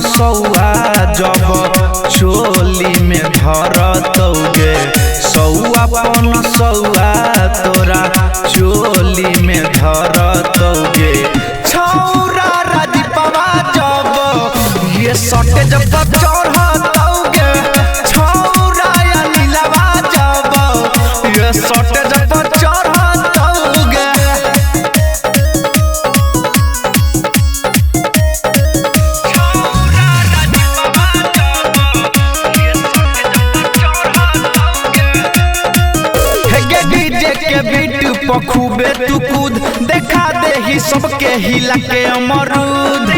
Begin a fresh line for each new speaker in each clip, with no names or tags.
सौआ जब चोली में धरतौगे सौआ पन सौआ तोरा चोली में धरतौगे छौरा राजीपवा जब ये सटे जब चढ़तौगे छौरा नीलवा जब ये सटे जब चढ़तौगे के बीट पखुबे तू कूद देखा दे ही सबके हिला के अमरूद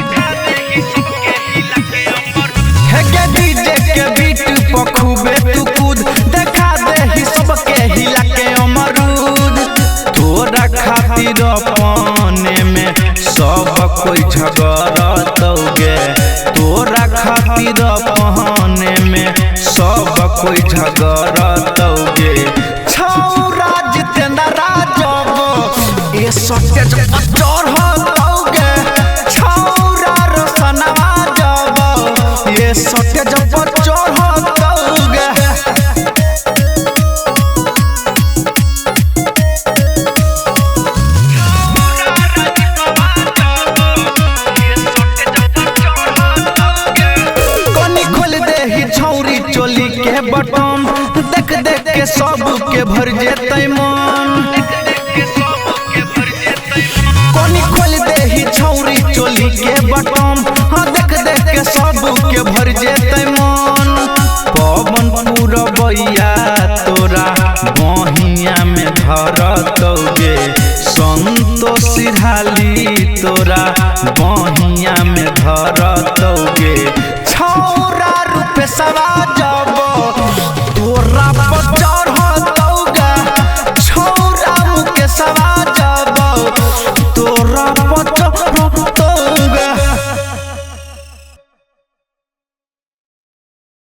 हे डीजे के बीट पखुबे तू कूद देखा दे ही सबके हिला के अमरूद तोरा खातिर अपने में सब कोई झगड़तौगे तोरा खातिर अपने में सब कोई झगड़तौगे ये सटे जब चढ़तौगे छौरा रोशनवा जब ये सटे जब चढ़तौगे कनी खोल दे ही छौरी चोली के बटन देख देख के सब के भर जेतै मन खोल दे ही छौरी चोली के बटन हाँ देख देख के सब के भर जेतै मन पवन पुरबैया तोरा बहिया में धरतौगे संतोष सिरहाली तोरा बहिया